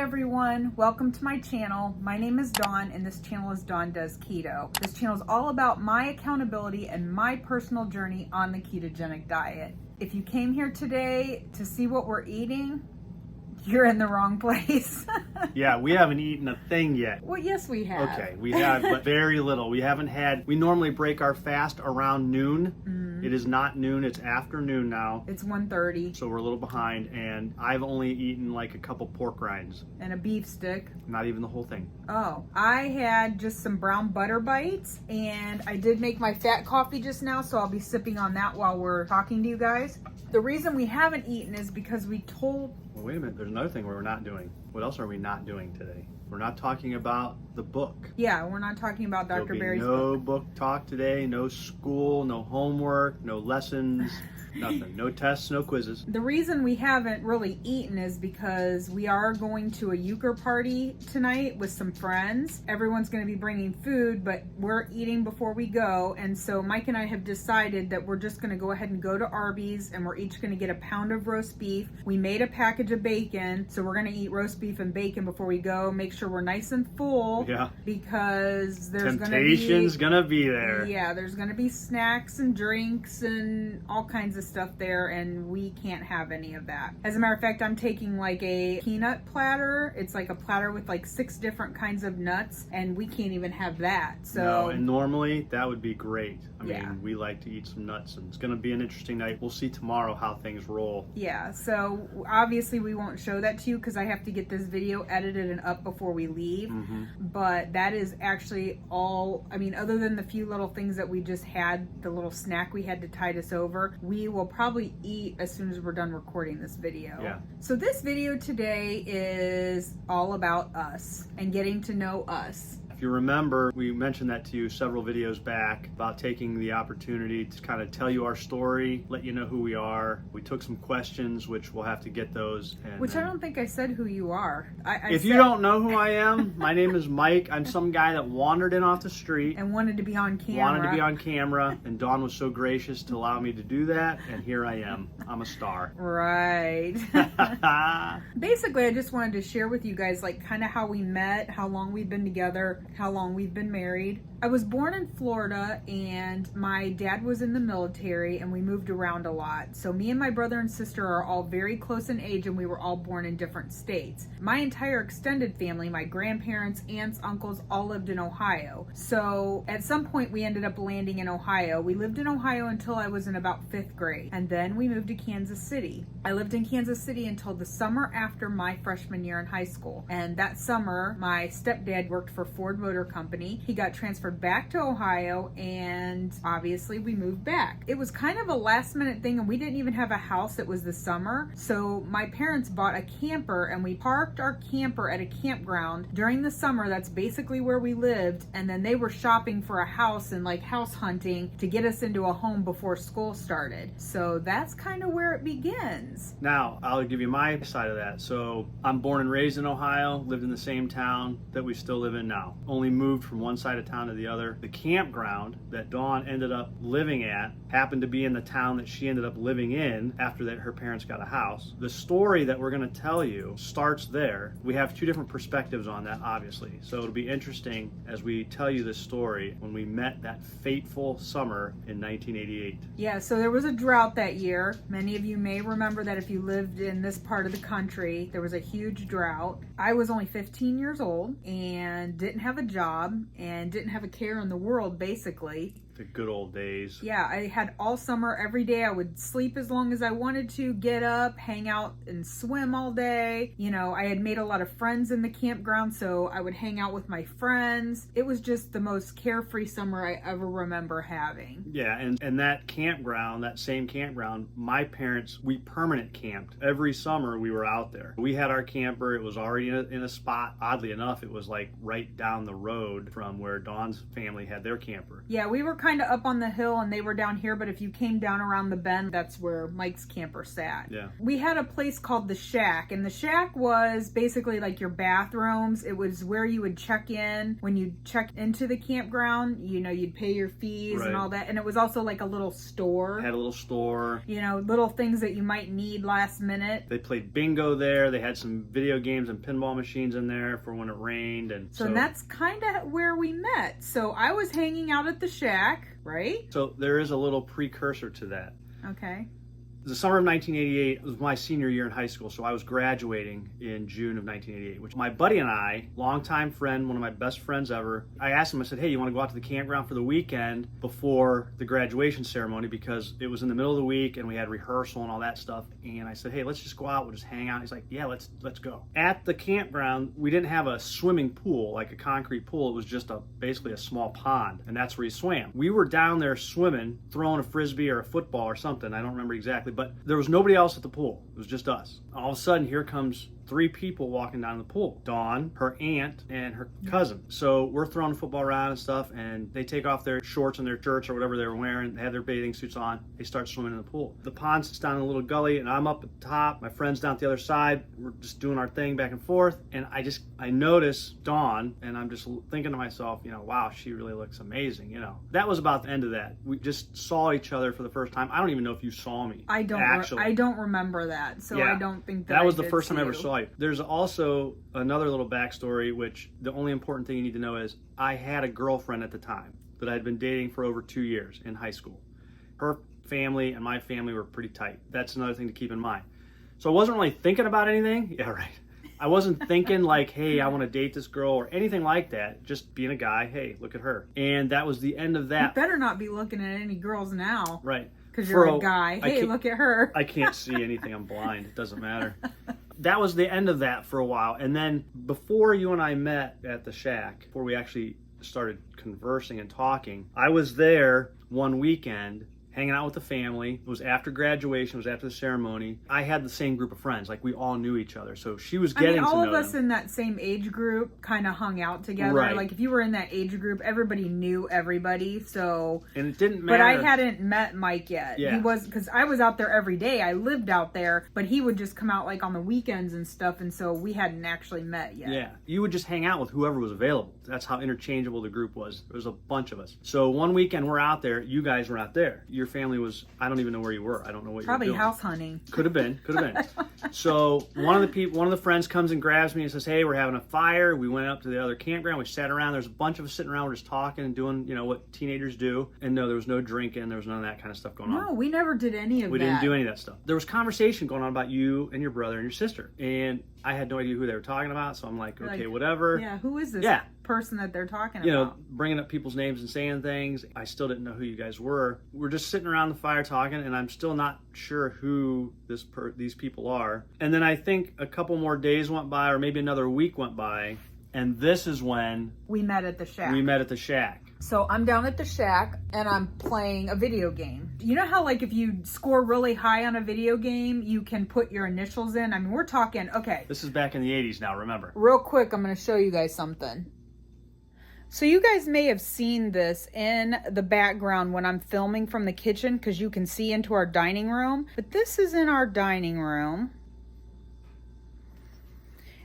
everyone, welcome to my channel. My name is Dawn and this channel is Dawn Does Keto. This channel is all about my accountability and my personal journey on the ketogenic diet. If you came here today to see what we're eating, you're in the wrong place. Yeah, we haven't eaten a thing yet. Well, yes we have. Okay, we have, but very little. We normally break our fast around noon. It is not noon, it's afternoon now. It's 1:30. So we're a little behind, and I've only eaten like a couple pork rinds. And a beef stick. Not even the whole thing. Oh, I had just some brown butter bites, and I did make my fat coffee just now, so I'll be sipping on that while we're talking to you guys. The reason we haven't eaten is because we told... Well, wait a minute, there's another thing we're not doing. What else are we not doing today? We're not talking about the book. Yeah, we're not talking about Dr. Berry's book. No book talk today, no school, no homework, no lessons, nothing. No tests, no quizzes. The reason we haven't really eaten is because we are going to a euchre party tonight with some friends. Everyone's going to be bringing food, but we're eating before we go. And so Mike and I have decided that we're just going to go ahead and go to Arby's, and we're each going to get a pound of roast beef. We made a package of bacon, so we're going to eat roast beef and bacon before we go. Make sure we're nice and full. Yeah. Because there's Temptation's gonna be there. Yeah, there's gonna be snacks and drinks and all kinds of stuff there, and we can't have any of that. As a matter of fact, I'm taking like a peanut platter. It's like a platter with like 6 different kinds of nuts, and we can't even have that. So no, and normally that would be great. I Yeah. mean, we like to eat some nuts, and it's gonna be an interesting night. We'll see tomorrow how things roll. yeah, so obviously we won't show that to you because I have to get this video edited and up before we leave. But that is actually all, I mean, other than the few little things that we just had, the little snack we had to tide us over, we will probably eat as soon as we're done recording this video. Yeah. So this video today is all about us and getting to know us. If you remember, we mentioned that to you several videos back about taking the opportunity to kind of tell you our story, let you know who we are. We took some questions, which we'll have to get those. And Which I don't think I said who you are. If you don't know who I am, my name is Mike. I'm some guy that wandered in off the street. And wanted to be on camera. Wanted to be on camera, and Dawn was so gracious to allow me to do that, and here I am. I'm a star. Right. Basically, I just wanted to share with you guys like kind of how we met, how long we've been together, how long we've been married. I was born in Florida, and my dad was in the military, and we moved around a lot. So me and my brother and sister are all very close in age, and we were all born in different states. My entire extended family, my grandparents, aunts, uncles, all lived in Ohio. So at some point we ended up landing in Ohio. We lived in Ohio until I was in about 5th grade, and then we moved to Kansas City. I lived in Kansas City until the summer after my freshman year in high school. And that summer, my stepdad worked for Ford Motor Company. He got transferred back to Ohio, and obviously we moved back. It was kind of a last minute thing, and we didn't even have a house. It was the summer. So my parents bought a camper, and we parked our camper at a campground during the summer. That's basically where we lived. And then they were shopping for a house and like house hunting to get us into a home before school started. So that's kind of where it begins. Now, I'll give you my side of that. So I'm born and raised in Ohio, lived in the same town that we still live in now. Only moved from one side of town to the other. The campground that Dawn ended up living at happened to be in the town that she ended up living in after that her parents got a house. The story that we're going to tell you starts there. We have 2 different perspectives on that, obviously. So it'll be interesting as we tell you this story when we met that fateful summer in 1988. Yeah, so there was a drought that year. Many of you may remember that if you lived in this part of the country, there was a huge drought. I was only 15 years old and didn't have a job and didn't have a care in the world, basically. The good old days. Yeah, I had all summer, every day. I would sleep as long as I wanted to, get up, hang out and swim all day. You know, I had made a lot of friends in the campground, so I would hang out with my friends. It was just the most carefree summer I ever remember having. Yeah, and that campground, that same campground, my parents, we permanent camped. Every summer we were out there. We had our camper. It was already in a spot. Oddly enough, it was like right down the road from where Dawn's family had their camper. Yeah, we were kind of up on the hill and they were down here, but if you came down around the bend, that's where Mike's camper sat. Yeah. We had a place called the Shack, and the Shack was basically like your bathrooms. It was where you would check in. When you check into the campground, you know, you'd pay your fees and all that. And it was also like a little store. Had a little store. You know, little things that you might need last minute. They played bingo there. They had some video games and pinball machines in there for when it rained. And so that's kind of where we met. So I was hanging out at the Shack, right? So there is a little precursor to that. Okay. The summer of 1988 was my senior year in high school, so I was graduating in June of 1988, which my buddy and I, longtime friend, one of my best friends ever, I asked him, I said, hey, you want to go out to the campground for the weekend before the graduation ceremony, because it was in the middle of the week and we had rehearsal and all that stuff. And I said, hey, let's just go out, we'll just hang out. He's like, yeah, let's go. At the campground, we didn't have a swimming pool, like a concrete pool. It was just basically a small pond, and that's where he swam. We were down there swimming, throwing a frisbee or a football or something. I don't remember exactly. But there was nobody else at the pool. It was just us. All of a sudden, here comes 3 people walking down the pool. Dawn, her aunt, and her cousin. So we're throwing the football around and stuff, and they take off their shorts and their shirts or whatever they were wearing. They had their bathing suits on. They start swimming in the pool. The pond sits down in a little gully, and I'm up at the top. My friend's down at the other side. We're just doing our thing back and forth. And I notice Dawn, and I'm just thinking to myself, you know, wow, she really looks amazing, you know. That was about the end of that. We just saw each other for the first time. I don't even know if you saw me. I don't remember that, so yeah. I don't think that was the first time I ever saw you. There's also another little backstory, which the only important thing you need to know is I had a girlfriend at the time that I'd been dating for over 2 years in high school. Her family and my family were pretty tight. That's another thing to keep in mind. So I wasn't really thinking about anything. Yeah, right. I wasn't thinking like, hey, I want to date this girl or anything like that. Just being a guy, hey, look at her. And that was the end of that. You better not be looking at any girls now. Right. Because you're a guy. Hey, look at her. I can't see anything. I'm blind. It doesn't matter. That was the end of that for a while. And then before you and I met at the Shack, before we actually started conversing and talking, I was there one weekend hanging out with the family. It was after graduation. It was after the ceremony. I had the same group of friends. Like, we all knew each other. So she was getting to know them. All of us in that same age group kind of hung out together. Right. Like, if you were in that age group, everybody knew everybody. So, and it didn't matter. But I hadn't met Mike yet. Yeah. He was, because I was out there every day. I lived out there, but he would just come out like on the weekends and stuff. And so we hadn't actually met yet. Yeah. You would just hang out with whoever was available. That's how interchangeable the group was. There was a bunch of us. So one weekend we're out there. You guys were out there. Your family was, I don't even know where you were. I don't know what Probably you were doing. House hunting. Could have been. So one of the friends comes and grabs me and says, hey, we're having a fire. We went up to the other campground. We sat around. There's a bunch of us sitting around. We're just talking and doing, you know, what teenagers do. And no, there was no drinking. There was none of that kind of stuff going on. No, we never did any of that. We didn't do any of that stuff. There was conversation going on about you and your brother and your sister. And I had no idea who they were talking about. So I'm like, okay, whatever. Yeah, who is this person that they're talking about? You know, bringing up people's names and saying things. I still didn't know who you guys were. We're just sitting around the fire talking, and I'm still not sure who these people are. And then I think a couple more days went by, or maybe another week went by, and this is when we met at the Shack. So I'm down at the Shack, and I'm playing a video game. You know how, like, if you score really high on a video game, you can put your initials in? I mean, we're talking, okay. This is back in the 80s now, remember. Real quick, I'm going to show you guys something. So you guys may have seen this in the background when I'm filming from the kitchen, because you can see into our dining room. But this is in our dining room.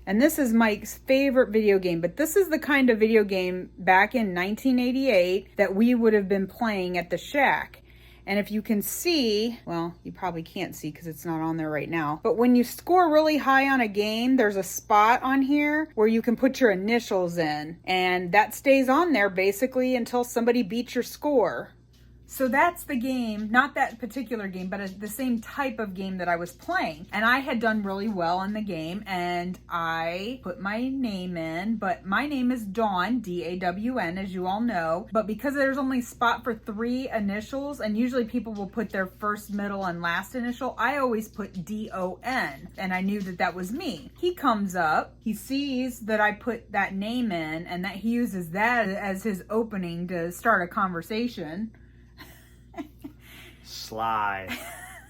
And this is Mike's favorite video game, but this is the kind of video game back in 1988 that we would have been playing at the Shack. And if you can see, well, you probably can't see because it's not on there right now, but when you score really high on a game, there's a spot on here where you can put your initials in, and that stays on there basically until somebody beats your score. So that's the game, not that particular game, but the same type of game that I was playing. And I had done really well in the game, and I put my name in, but my name is Dawn, D-A-W-N, as you all know. But because there's only spot for 3 initials, and usually people will put their first, middle, and last initial, I always put D-O-N, and I knew that that was me. He comes up, he sees that I put that name in, and that he uses that as his opening to start a conversation. Sly.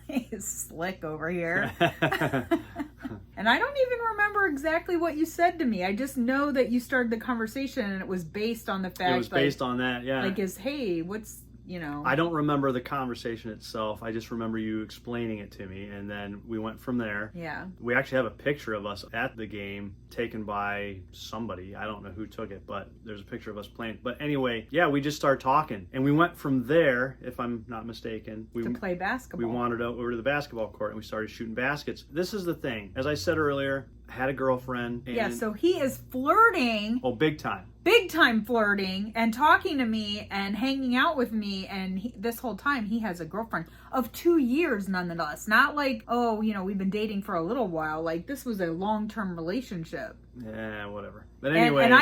He's slick over here. And I don't even remember exactly what you said to me. I just know that you started the conversation and it was based on the fact. It was based on that, yeah. Like, hey, what's I don't remember the conversation itself. I just remember you explaining it to me, and then we went from there. Yeah. We actually have a picture of us at the game taken by somebody. I don't know who took it, but there's a picture of us playing. But anyway, yeah, we just started talking, and we went from there, if I'm not mistaken, to play basketball. We wandered over to the basketball court, and we started shooting baskets. This is the thing. As I said earlier, I had a girlfriend. And, yeah, so he is flirting. Oh, big time. Big time flirting and talking to me and hanging out with me, and this whole time he has a girlfriend of 2 years nonetheless. Not like, oh, we've been dating for a little while. Like, this was a long-term relationship. Yeah, whatever. But anyway, and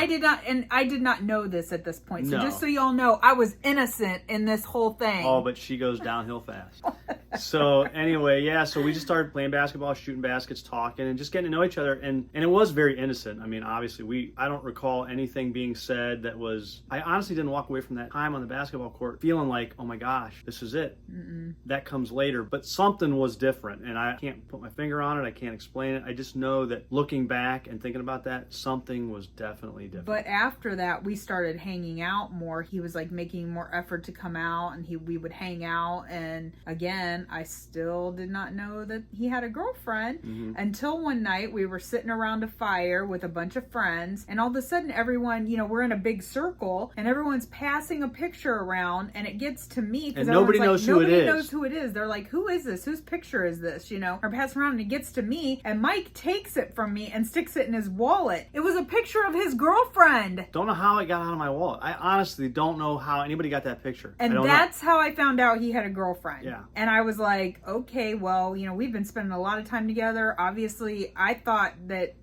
I did not know this at this point. So just so y'all know, I was innocent in this whole thing. Oh, but she goes downhill fast. So anyway, yeah, so we just started playing basketball, shooting baskets, talking, and just getting to know each other. And it was very innocent. I mean, obviously, I don't recall anything being said that was, I honestly didn't walk away from that time on the basketball court feeling like, oh my gosh, this is it. Mm-mm. That comes later. But something was different, and I can't put my finger on it. I can't explain it. I just know that looking back and thinking about that, something was definitely different. But after that, we started hanging out more. He was like making more effort to come out, and we would hang out. And again, I still did not know that he had a girlfriend until one night we were sitting around a fire with a bunch of friends, and all of a sudden everyone, we're in a big circle, and everyone's passing a picture around, and it gets to me because nobody knows who it is. Nobody knows who it is. They're like, who is this? Whose picture is this? Or passing around, and it gets to me, and Mike takes it from me and sticks it in his wallet. It was a picture of his girlfriend. Don't know how it got out of my wallet. I honestly don't know how anybody got that picture. And that's how I found out he had a girlfriend. Yeah. And I was like, okay, well, we've been spending a lot of time together. Obviously, I thought that,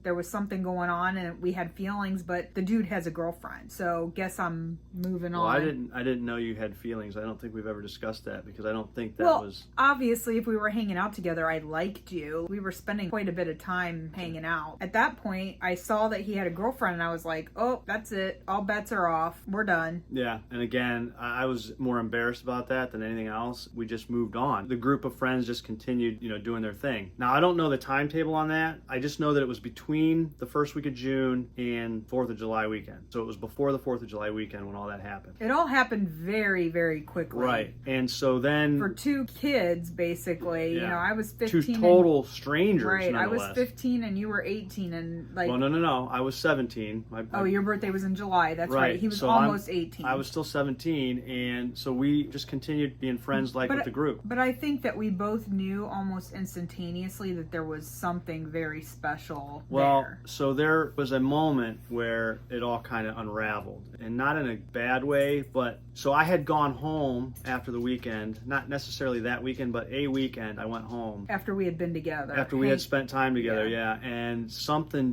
there was something going on and we had feelings, but the dude has a girlfriend. So guess I'm moving on. I didn't know you had feelings. I don't think we've ever discussed that because I don't think that was... Obviously, if we were hanging out together, I liked you. We were spending quite a bit of time hanging out. At that point, I saw that he had a girlfriend and I was like, oh, that's it. All bets are off. We're done. Yeah. And again, I was more embarrassed about that than anything else. We just moved on. The group of friends just continued, doing their thing. Now, I don't know the timetable on that. I just know that it was between the first week of June and 4th of July weekend. So it was before the 4th of July weekend when all that happened. It all happened very, very quickly. Right. And so then... For two kids, basically. Yeah. I was 15. Two total strangers, right. I was 15 and you were 18 and like... Well, no. I was 17. Your birthday was in July. That's right. He was almost 18. I was still 17, and so we just continued being friends with the group. But I think that we both knew almost instantaneously that there was something very special there. So there was a moment where it all kind of unraveled, and not in a bad way, but so I had gone home after the weekend, not necessarily that weekend, but a weekend I went home. After we had been together. After we had spent time together, yeah. And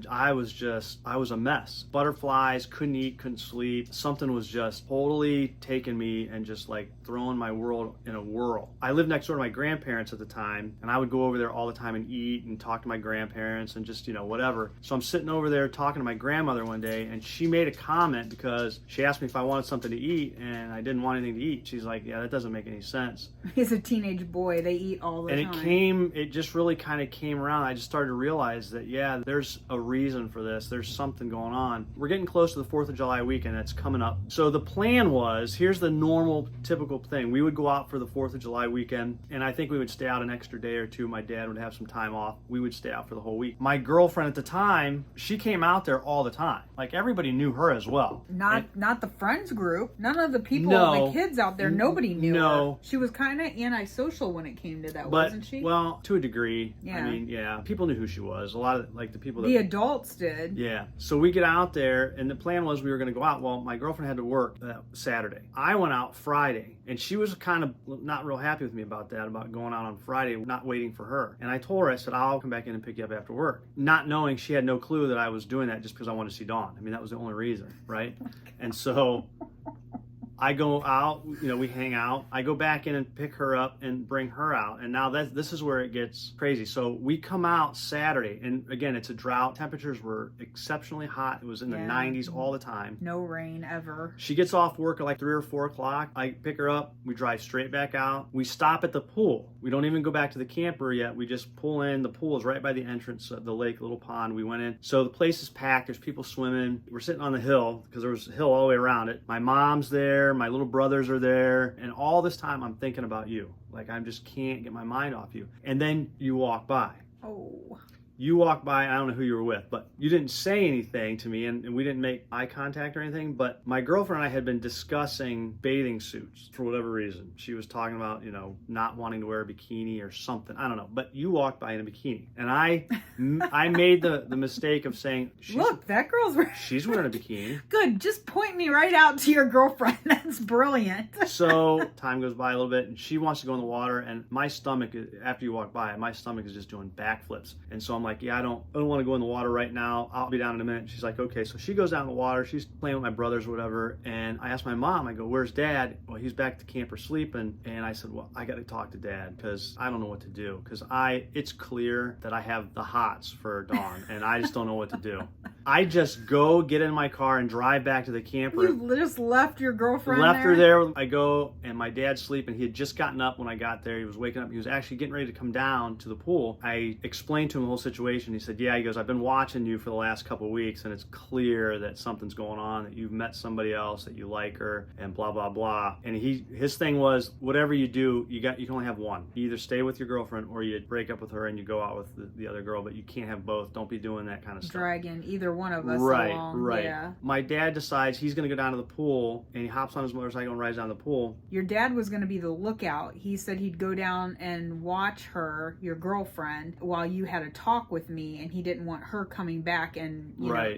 I was a mess. Butterflies, couldn't eat, couldn't sleep. Something was just totally taking me and just like throwing my world in a whirl. I lived next door to my grandparents at the time, and I would go over there all the time and eat and talk to my grandparents and just, whatever. So I'm sitting over there talking to my grandmother one day, and she made a comment because she asked me if I wanted something to eat, and I didn't want anything to eat. She's like, yeah, that doesn't make any sense. He's a teenage boy. They eat all the time. And it just really kind of came around. I just started to realize that, yeah, there's a reason for this. There's something going on. We're getting close to the 4th of July weekend that's coming up. So the plan was, here's the normal, typical thing. We would go out for the 4th of July weekend, and I think we would stay out an extra day or two. My dad would have some time off. We would stay out for the whole week. My girlfriend at the time, she came out there all the time. Like, everybody knew her as well. Not the friends group. None of the people, the kids out there, nobody knew her. She was kind of antisocial when it came to that, wasn't she? Well, to a degree. Yeah. I mean, yeah. People knew who she was. A lot of, the people that... The adults did. Yeah. So we get out there, and the plan was we were going to go out. Well, my girlfriend had to work Saturday. I went out Friday, and she was kind of not real happy with me about that, about going out on Friday, not waiting for her. And I told her, I said, I'll come back in and pick you up after work. Not knowing she had no clue that I was doing that just because I wanted to see Dawn. I mean, that was the only reason, right? And so... I go out, we hang out. I go back in and pick her up and bring her out. And now this is where it gets crazy. So we come out Saturday, and again, it's a drought. Temperatures were exceptionally hot. It was in the 90s all the time. No rain ever. She gets off work at like 3 or 4 o'clock. I pick her up. We drive straight back out. We stop at the pool. We don't even go back to the camper yet. We just pull in. The pool is right by the entrance of the lake, little pond. We went in. So the place is packed. There's people swimming. We're sitting on the hill because there was a hill all the way around it. My mom's there. there, my little brothers are there, and all this time I'm thinking about you. Like, I just can't get my mind off you. And then you walk by. Oh. You walked by, I don't know who you were with, but you didn't say anything to me, and we didn't make eye contact or anything, but my girlfriend and I had been discussing bathing suits for whatever reason. She was talking about, not wanting to wear a bikini or something. I don't know, but you walked by in a bikini, and I made the mistake of saying, look, that girl's wearing... She's wearing a bikini. Good, just point me right out to your girlfriend. That's brilliant. So time goes by a little bit, and she wants to go in the water, and my stomach, after you walk by, my stomach is just doing backflips, and so I'm like, yeah, I don't want to go in the water right now. I'll be down in a minute. She's like, okay. So she goes down in the water. She's playing with my brothers or whatever. And I asked my mom, I go, where's Dad? Well, he's back at the camper sleeping. And I said, well, I got to talk to Dad because I don't know what to do. Because it's clear that I have the hots for Dawn and I just don't know what to do. I just go get in my car and drive back to the camper. You just left your girlfriend Left her there. I go, and my dad's sleeping. He had just gotten up when I got there. He was waking up. He was actually getting ready to come down to the pool. I explained to him the whole situation. He said, yeah, he goes, I've been watching you for the last couple of weeks, and it's clear that something's going on, that you've met somebody else, that you like her, and blah, blah, blah. And his thing was, whatever you do, you can only have one. You either stay with your girlfriend or you break up with her and you go out with the other girl, but you can't have both. Don't be doing that kind of stuff. Dragging either one of us along. Right. Yeah. My dad decides he's going to go down to the pool, and he hops on his motorcycle and rides down the pool. Your dad was going to be the lookout. He said he'd go down and watch her, your girlfriend, while you had a talk with me, and he didn't want her coming back and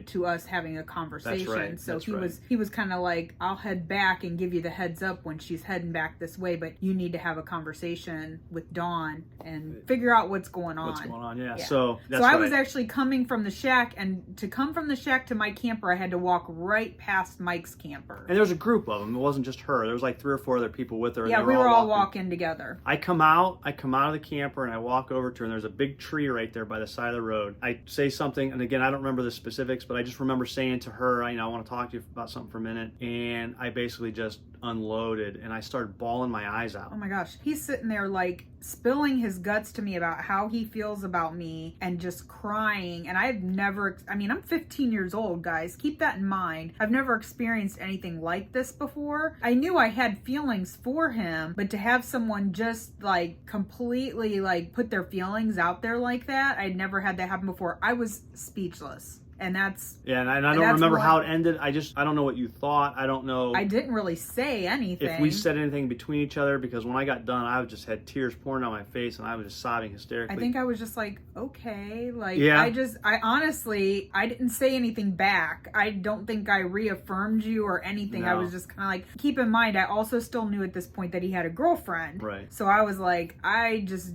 to us having a conversation. That's right. So he was kind of like, I'll head back and give you the heads up when she's heading back this way, but you need to have a conversation with Dawn and figure out what's going on. What's going on? Yeah. So I was actually coming from the shack, and to come from the shack to my camper, I had to walk right past Mike's camper. And there was a group of them. It wasn't just her. There was like 3 or 4 other people with her. Yeah, we were all walking together. I come out of the camper and I walk over to her, and there's a big tree right there by the side of the road. I say something, and again, I don't remember the specifics, but I just remember saying to her, I want to talk to you about something for a minute. And I basically just unloaded, and I started bawling my eyes out. Oh my gosh. He's sitting there like spilling his guts to me about how he feels about me and just crying. And I'm 15 years old, guys. Keep that in mind. I've never experienced anything like this before. I knew I had feelings for him, but to have someone just like completely like put their feelings out there like that, I'd never had that happen before. I was speechless. And that's... Yeah, and I don't remember how it ended. I don't know what you thought. I don't know... I didn't really say anything. If we said anything between each other, because when I got done, I just had tears pouring down my face, and I was just sobbing hysterically. I think I was just like, okay. Like, yeah. I honestly, I didn't say anything back. I don't think I reaffirmed you or anything. No. I was just kind of like, keep in mind, I also still knew at this point that he had a girlfriend. Right. So I was like, I just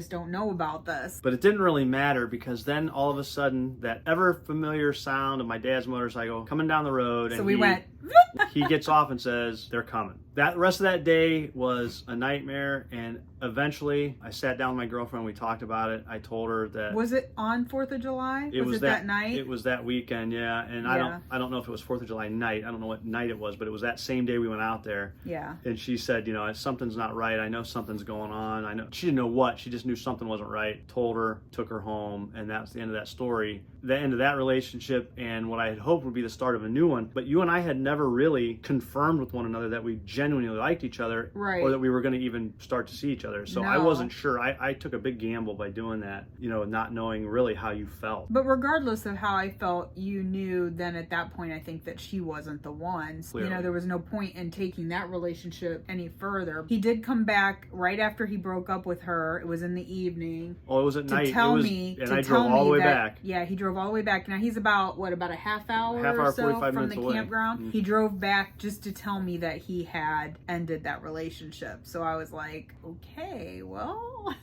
don't know about this. But it didn't really matter, because then all of a sudden, that ever familiar sound of my dad's motorcycle coming down the road, and we went. He gets off and says, they're coming. That rest of that day was a nightmare, and eventually I sat down with my girlfriend. We talked about it. I told her that... Was it on 4th of July? Was it that night? It was that weekend, yeah. And yeah. I don't know if it was 4th of July night. I don't know what night it was, but it was that same day we went out there. Yeah. And she said, something's not right. I know something's going on. I know. She didn't know what. She just knew something wasn't right. Told her, took her home, and that's the end of that story. The end of that relationship, and what I had hoped would be the start of a new one. But you and I had never really confirmed with one another that we genuinely liked each other, right, or that we were going to even start to see each other. So no. I wasn't sure. I took a big gamble by doing that, not knowing really how you felt. But regardless of how I felt, you knew then at that point, I think, that she wasn't the one. Clearly. There was no point in taking that relationship any further. He did come back right after he broke up with her. It was in the evening. Oh, it was at night. And I drove all the way back. Yeah, he drove all the way back. Now he's about a half hour or so 45 from minutes the away. campground. Mm-hmm. He drove back just to tell me that he had ended that relationship. So I was like, okay, well.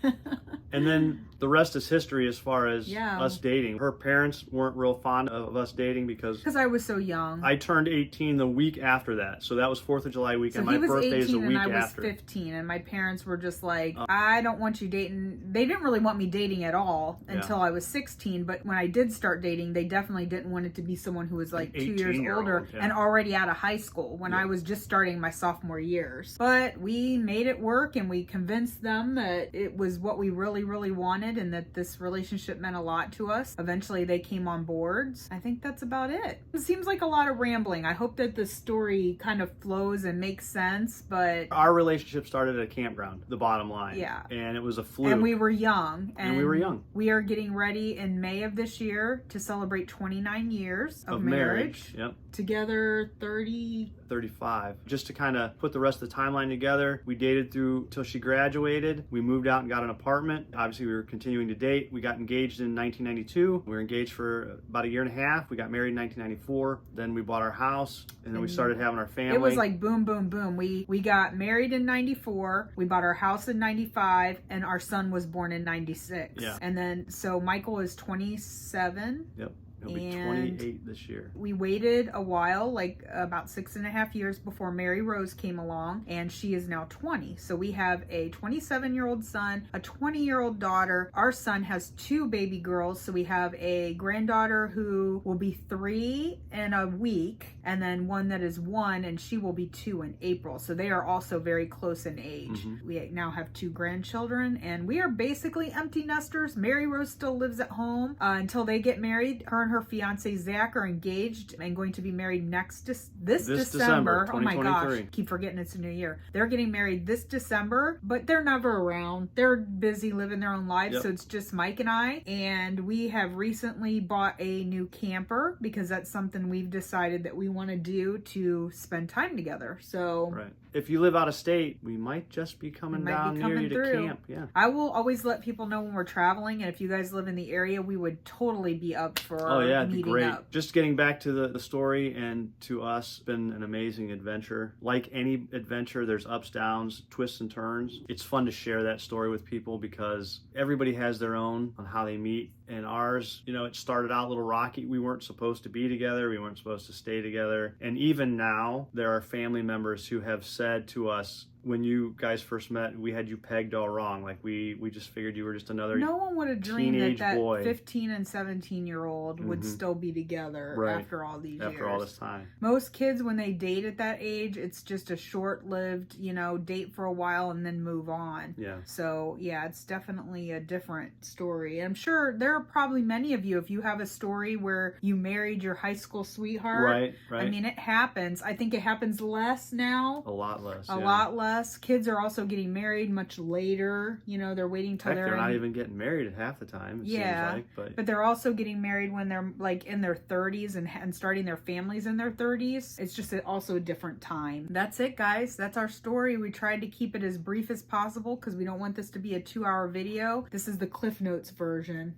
And then the rest is history as far as Yeah. us dating. Her parents weren't real fond of us dating because I was so young. I turned 18 the week after that. So that was 4th of July weekend. So My he was birthday 18 is the week and I was after. 15, and my parents were just like, I don't want you dating. They didn't really want me dating at all until I was 16, but when I did start dating, they definitely didn't want it to be someone who was like 2 years older and already out of high school when I was just starting my sophomore years. But we made it work, and we convinced them that it was what we really, really wanted. wanted and that this relationship meant a lot to us. Eventually they came on board. I think that's about it. It seems like a lot of rambling. I hope that the story kind of flows and makes sense, but our relationship started at a campground, the bottom line. Yeah. And it was a fluke. And we were young. And we were young. We are getting ready in May of this year to celebrate 29 years of marriage. Yep. Together 35. Just to kind of put the rest of the timeline together, we dated through till she graduated. We moved out and got an apartment. Obviously, we were continuing to date. We got engaged in 1992. We were engaged for about a year and a half. We got married in 1994. Then we bought our house, and then we started having our family. It was like boom, boom, boom. We got married in 94. We bought our house in 95, and our son was born in 96. Yeah. And then, so Michael is 27. Yep. He'll be 28 this year. We waited a while, like about 6.5 years before Mary Rose came along, and she is now 20. So we have a 27-year-old son, a 20-year-old daughter. Our son has 2 baby girls. So we have a granddaughter who will be 3 in a week, and then one that is 1, and she will be 2 in April. So they are also very close in age. We now have 2 grandchildren, and we are basically empty nesters. Mary Rose still lives at home until they get married. Her and her fiance Zach are engaged and going to be married this December. Oh my gosh, keep forgetting it's a new year. They're getting married this December, but they're never around. They're busy living their own lives. Yep. So it's just Mike and I, and we have recently bought a new camper because that's something we've decided that we want to do to spend time together. So right. If you live out of state, we might just be coming down near you to camp. Yeah. I will always let people know when we're traveling, and if you guys live in the area, we would totally be up for it'd be meeting great. up. Just getting back to the story, and to us, it's been an amazing adventure. Like any adventure, there's ups, downs, twists, and turns. It's fun to share that story with people because everybody has their own on how they meet. And ours, it started out a little rocky. We weren't supposed to be together. We weren't supposed to stay together. And even now, there are family members who have said to us, when you guys first met, we had you pegged all wrong. Like we just figured you were just another No one would have dreamed that boy. 15 and 17-year-old would still be together after all these years. After all this time. Most kids, when they date at that age, it's just a short-lived, date for a while and then move on. Yeah. So, yeah, it's definitely a different story. I'm sure there are probably many of you, if you have a story where you married your high school sweetheart. Right. I mean, it happens. I think it happens less now. A lot less. A lot less. Kids are also getting married much later. They're waiting till they're not even getting married at half the time. It seems like, but they're also getting married when they're like in their 30s and starting their families in their 30s. It's just also a different time. That's it, guys. That's our story. We tried to keep it as brief as possible because we don't want this to be a 2-hour video. This is the Cliff Notes version.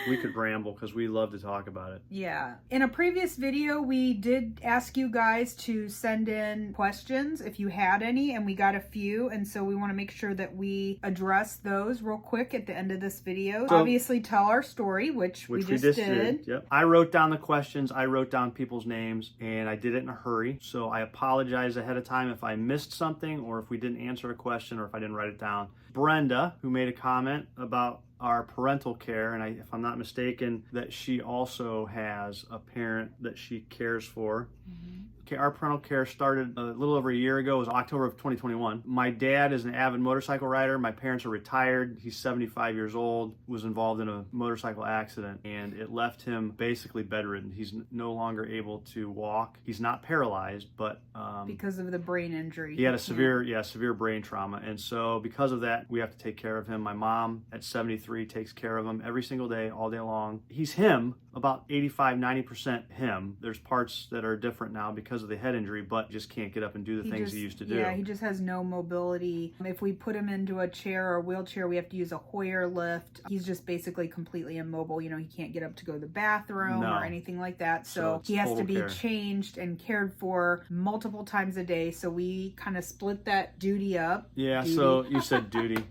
We could ramble because we love to talk about it. Yeah. In a previous video, we did ask you guys to send in questions if you had any, and we got a few, and so we want to make sure that we address those real quick at the end of this video. So, obviously, tell our story, which we just did. Yep. I wrote down the questions, I wrote down people's names, and I did it in a hurry, so I apologize ahead of time if I missed something or if we didn't answer a question or if I didn't write it down. Brenda, who made a comment about our parental care, and if I'm not mistaken, that she also has a parent that she cares for. Okay, our parental care started a little over a year ago. It was October of 2021. My dad is an avid motorcycle rider. My parents are retired. He's 75 years old, was involved in a motorcycle accident, and it left him basically bedridden. He's no longer able to walk. He's not paralyzed, but because of the brain injury. He had a severe brain trauma. And so because of that, we have to take care of him. My mom at 73 takes care of him every single day, all day long. He's him, about 85-90% him. There's parts that are different now because of the head injury, but just can't get up and do the things he used to do. Yeah, he just has no mobility. If we put him into a chair or a wheelchair, we have to use a Hoyer lift. He's just basically completely immobile. He can't get up to go to the bathroom or anything like that. So he has to be changed and cared for multiple times a day. So we kind of split that duty up. Yeah, so you said duty.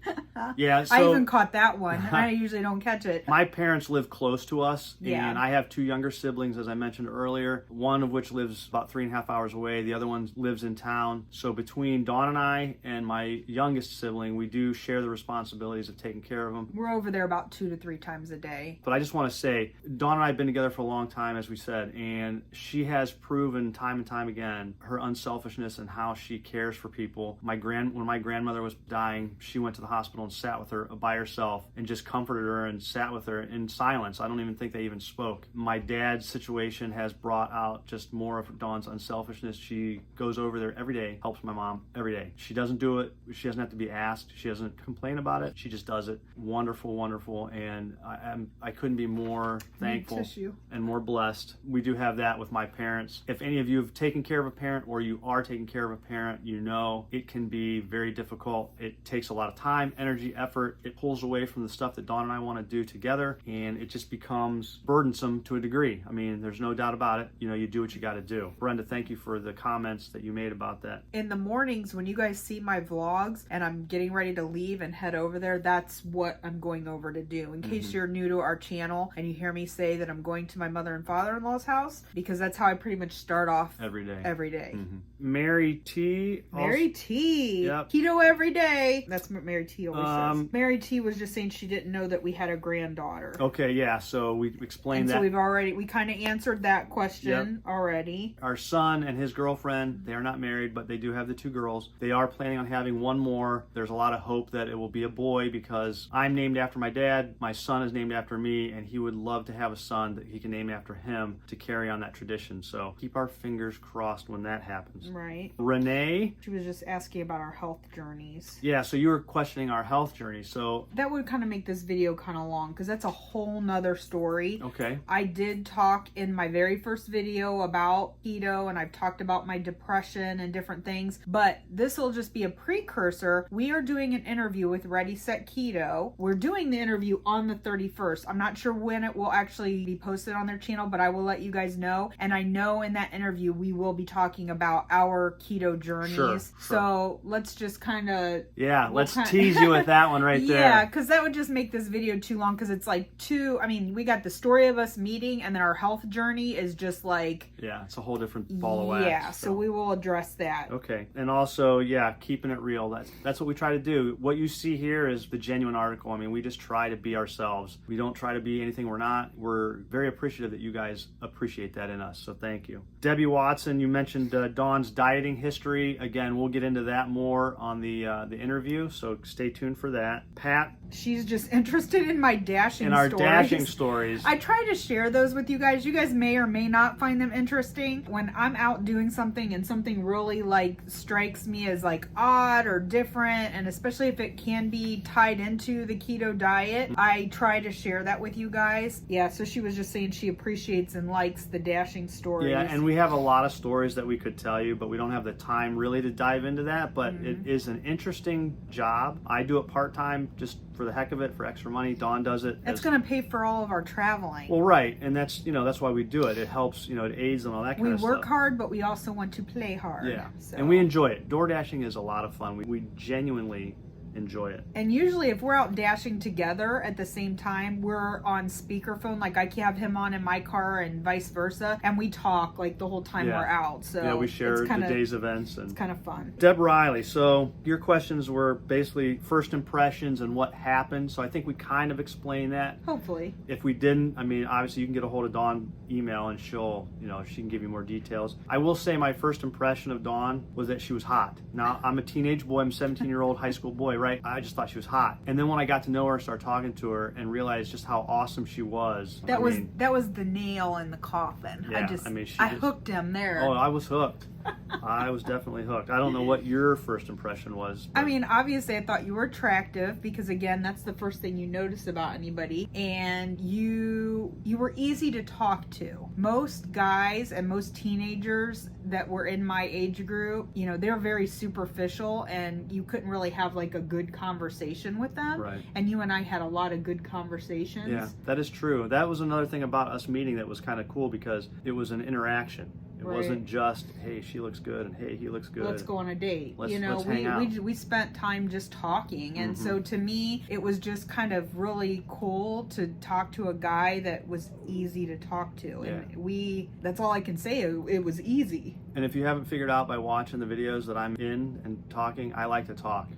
Yeah, so I even caught that one. I usually don't catch it. My parents live close to us, and I have 2 younger siblings, as I mentioned earlier, one of which lives about 3.5 3.5 hours away. The other one lives in town. So between Dawn and I and my youngest sibling, we do share the responsibilities of taking care of them. We're over there about 2 to 3 times a day. But I just want to say, Dawn and I have been together for a long time, as we said, and she has proven time and time again her unselfishness and how she cares for people. When my grandmother was dying, she went to the hospital and sat with her by herself and just comforted her and sat with her in silence. I don't even think they even spoke. My dad's situation has brought out just more of Dawn's unselfishness. She goes over there every day, helps my mom every day. She doesn't do it. She doesn't have to be asked. She doesn't complain about it. She just does it. Wonderful, wonderful. And I couldn't be more thankful and more blessed. We do have that with my parents. If any of you have taken care of a parent or you are taking care of a parent, you know it can be very difficult. It takes a lot of time, energy, effort. It pulls away from the stuff that Dawn and I want to do together, and it just becomes burdensome to a degree. I mean, there's no doubt about it. You know, you do what you got to do. Brenda, thank you for the comments that you made about that. In the mornings when you guys see my vlogs and I'm getting ready to leave and head over there, that's what I'm going over to do. In case you're new to our channel and you hear me say that I'm going to my mother and father-in-law's house, because that's how I pretty much start off every day. Mary T. Mary T. Yep. Keto every day. That's what Mary T always says. Mary T was just saying she didn't know that we had a granddaughter. Okay, yeah, so we explained that. So we kind of answered that question already. Our son and his girlfriend, they are not married, but they do have the 2 girls. They are planning on having one more. There's a lot of hope that it will be a boy because I'm named after my dad, my son is named after me, and he would love to have a son that he can name after him to carry on that tradition. So keep our fingers crossed when that happens. Right. Renee. She was just asking about our health journeys. Yeah, so you were questioning our health journey. So that would kind of make this video kind of long because that's a whole nother story. Okay. I did talk in my very first video about keto, and I've talked about my depression and different things, but this will just be a precursor. We are doing an interview with Ready Set Keto. We're doing the interview on the 31st. I'm not sure when it will actually be posted on their channel, but I will let you guys know. And I know in that interview we will be talking about our keto journeys. Sure. So let's just kind of let's tease you with that one right there. Yeah, because that would just make this video too long, because it's like we got the story of us meeting, and then our health journey is just like, it's a whole different ball of wax. Yeah, so we will address that. Okay. And also, keeping it real. That's what we try to do. What you see here is the genuine article. I mean, we just try to be ourselves. We don't try to be anything we're not. We're very appreciative that you guys appreciate that in us. So thank you. Debbie Watson, you mentioned Dawn's dieting history. Again, we'll get into that more on the interview, so stay tuned for that. Pat. She's just interested in my dashing stories. Our dashing stories. I try to share those with you guys. You guys may or may not find them interesting. When I'm out doing something and something really strikes me as odd or different, and especially if it can be tied into the keto diet, I try to share that with you guys. Yeah, so she was just saying she appreciates and likes the dashing stories. Yeah, and we have a lot of stories that we could tell you, but we don't have the time really to dive into that. But it is an interesting job. I do it part-time just for the heck of it, for extra money. Dawn does it. It's going to pay for all of our traveling. Well, right, and that's why we do it. It helps, it aids and all that kind of stuff. We work hard, but we also want to play hard. Yeah, so. And we enjoy it. Door dashing is a lot of fun. We genuinely enjoy it. And usually if we're out dashing together at the same time, we're on speakerphone. I can have him on in my car and vice versa, and we talk the whole time we're out. So we share the day's events, and it's kind of fun. Deb Riley, so your questions were basically first impressions and what happened. So I think we kind of explained that. Hopefully. If we didn't, obviously you can get a hold of Dawn, email, and she'll, she can give you more details. I will say my first impression of Dawn was that she was hot. Now, I'm a teenage boy. I'm a 17-year-old high school boy, right? I just thought she was hot. And then when I got to know her, started talking to her, and realized just how awesome she was. That was the nail in the coffin. Yeah, I hooked him there. Oh, I was hooked. I was definitely hooked. I don't know what your first impression was. But. Obviously I thought you were attractive, because again, that's the first thing you notice about anybody. And you were easy to talk to. Most guys and most teenagers that were in my age group, they're very superficial, and you couldn't really have a good conversation with them. Right. And you and I had a lot of good conversations. Yeah, that is true. That was another thing about us meeting that was kind of cool, because it was an interaction. It wasn't just, hey, she looks good, and hey, he looks good. Let's go on a date. Let's hang out. We spent time just talking, and so to me, it was just kind of really cool to talk to a guy that was easy to talk to, and that's all I can say. It was easy. And if you haven't figured out by watching the videos that I'm in and talking, I like to talk.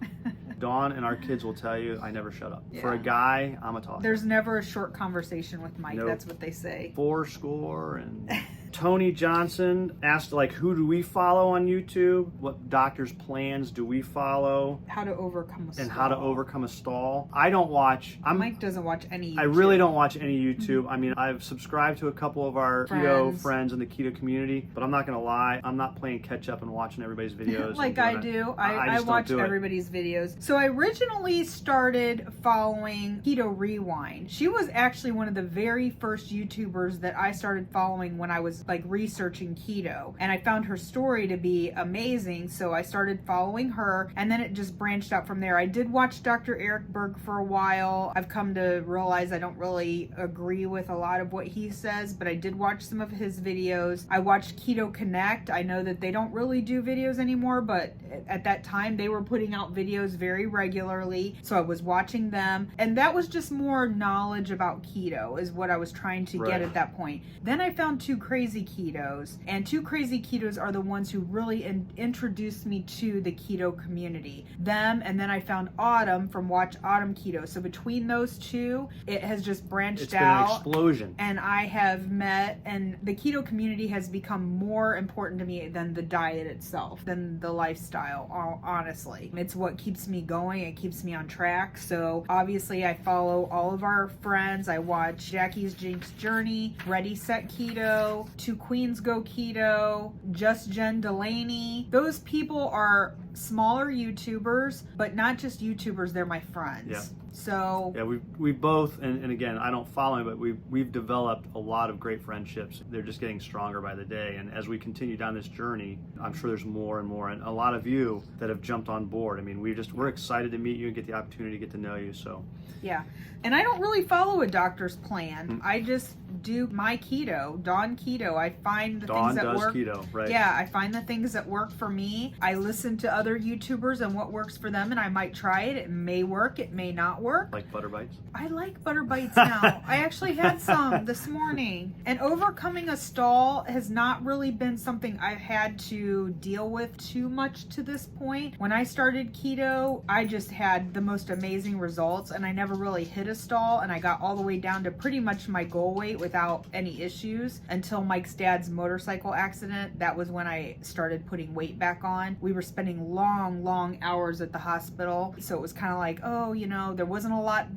Dawn and our kids will tell you I never shut up. Yeah. For a guy, I'm a talker. There's never a short conversation with Mike. Nope. That's what they say. 4 and Tony Johnson asked, like, who do we follow on YouTube? What doctor's plans do we follow? How to overcome a stall. And how to overcome a stall. I don't watch. Mike doesn't watch any YouTube. I really don't watch any YouTube. I mean, I've subscribed to a couple of our keto friends in the keto community, but I'm not going to lie. I'm not playing catch up and watching everybody's videos. Like I do. I watch everybody's videos. So I originally started following Keto Rewind. She was actually one of the very first YouTubers that I started following when I was like researching keto, and I found her story to be amazing, so I started following her, and then it just branched out from there. I did watch Dr. Eric Berg for a while. I've come to realize I don't really agree with a lot of what he says, but I did watch some of his videos. I watched Keto Connect. I know that they don't really do videos anymore, but at that time they were putting out videos very regularly, so I was watching them, and that was just more knowledge about keto is what I was trying to get at that point. Then I found Two Crazy Ketos, and Two Crazy Ketos are the ones who really introduced me to the keto community. Them, and then I found Autumn from Watch Autumn Keto. So between those two, it has just branched out. It's been an explosion. And I have met, and the keto community has become more important to me than the diet itself, than the lifestyle, honestly. It's what keeps me going. It keeps me on track. So obviously I follow all of our friends. I watch Jackie's Jinx Journey, Ready Set Keto, Two Queens Go Keto, Just Jen Delaney. Those people are smaller YouTubers, but not just YouTubers, they're my friends. Yeah. So yeah, we both, and again, I don't follow him, but we've developed a lot of great friendships. They're just getting stronger by the day, and as we continue down this journey, I'm sure there's more and more, and a lot of you that have jumped on board. I mean, we're excited to meet you and get the opportunity to get to know you. So yeah, and I don't really follow a doctor's plan. I just do my keto, Dawn Keto. I find the things that work. Keto, right? Yeah, I find the things that work for me. I listen to other YouTubers and what works for them, and I might try it. It may work, it may not work. Like Butter Bites? I like Butter Bites now. I actually had some this morning. And overcoming a stall has not really been something I've had to deal with too much to this point. When I started keto, I just had the most amazing results, and I never really hit a stall, and I got all the way down to pretty much my goal weight without any issues until Mike's dad's motorcycle accident. That was when I started putting weight back on. We were spending long hours at the hospital, so it was kind of like, oh, you know, there wasn't a lot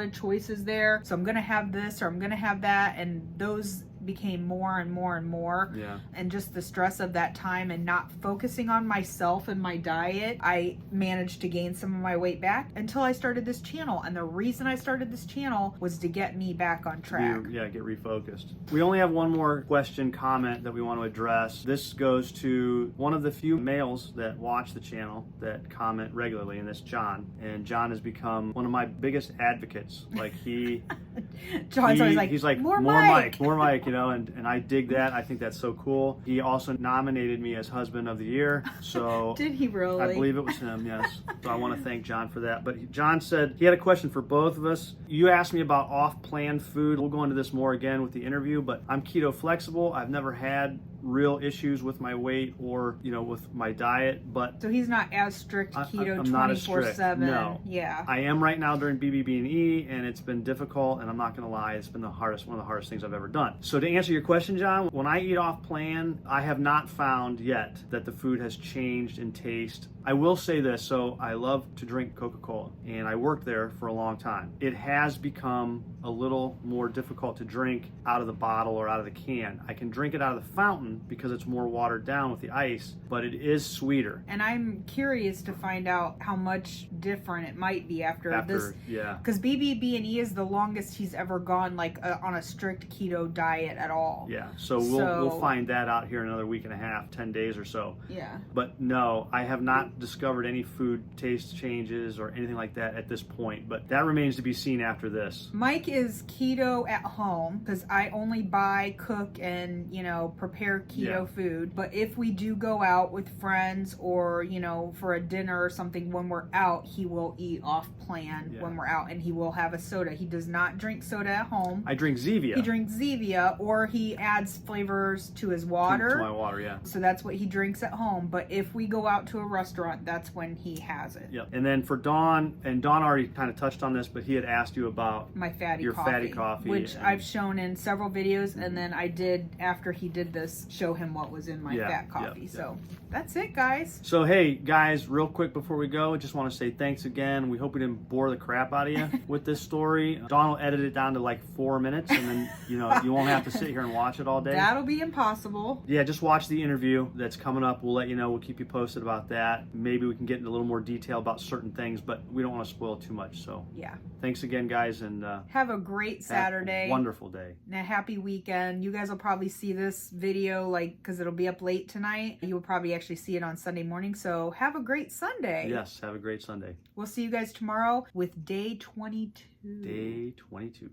of choices there, so I'm gonna have this or I'm gonna have that, and those became more and more. Yeah. And just the stress of that time and not focusing on myself and my diet, I managed to gain some of my weight back until I started this channel. And the reason I started this channel was to get me back on track. Get refocused. We only have one more comment that we want to address. This goes to one of the few males that watch the channel that comment regularly, and that's John. And John has become one of my biggest advocates. Like John's always like, he's like, more Mike, you know, and I dig that. I think that's so cool. He also nominated me as Husband of the Year. So did he really? I believe it was him, yes. So I want to thank John for that. But John said he had a question for both of us. You asked me about off-plan food. We'll go into this more again with the interview, but I'm keto flexible. I've never had real issues with my weight or, you know, with my diet, but so he's not as strict keto 24/7. No. Yeah. I am right now during BBBE, and it's been difficult, and I'm not going to lie, it's been one of the hardest things I've ever done. So to answer your question, John, when I eat off plan, I have not found yet that the food has changed in taste. I will say this, so I love to drink Coca-Cola, and I worked there for a long time. It has become a little more difficult to drink out of the bottle or out of the can. I can drink it out of the fountain because it's more watered down with the ice, but it is sweeter. And I'm curious to find out how much different it might be after this. Yeah. Because BBB&E is the longest he's ever gone on a strict keto diet at all. Yeah. So we'll find that out here in another week and a half, 10 days or so. Yeah. But no, I have not not discovered any food taste changes or anything like that at this point, but that remains to be seen after this. Mike is keto at home because I only buy, cook, and, you know, prepare keto food. But if we do go out with friends or, you know, for a dinner or something when we're out, he will eat off plan when we're out, and he will have a soda. He does not drink soda at home. I drink Zevia. He drinks Zevia, or he adds flavors to his water. To my water, yeah. So that's what he drinks at home. But if we go out to a restaurant, that's when he has it. Yep. And then for Dawn, and Dawn already kind of touched on this, but he had asked you about my fatty coffee, which I've shown in several videos, and then I did, after he did this, show him what was in my fat coffee. So that's it, guys. So hey guys, real quick before we go, I just want to say thanks again. We hope we didn't bore the crap out of you with this story. Dawn will edit it down to like 4 minutes, and then you won't have to sit here and watch it all day. That'll be impossible. Yeah, just watch the interview that's coming up. We'll let you know. We'll keep you posted about that. Maybe we can get into a little more detail about certain things, but we don't want to spoil too much. So yeah, thanks again, guys, and have a great Saturday. Wonderful day. And a happy weekend. You guys will probably see this video because it'll be up late tonight. You will probably actually see it on Sunday morning. So have a great Sunday. Yes, have a great Sunday. We'll see you guys tomorrow with day 22. Day 22.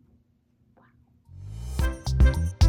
Wow.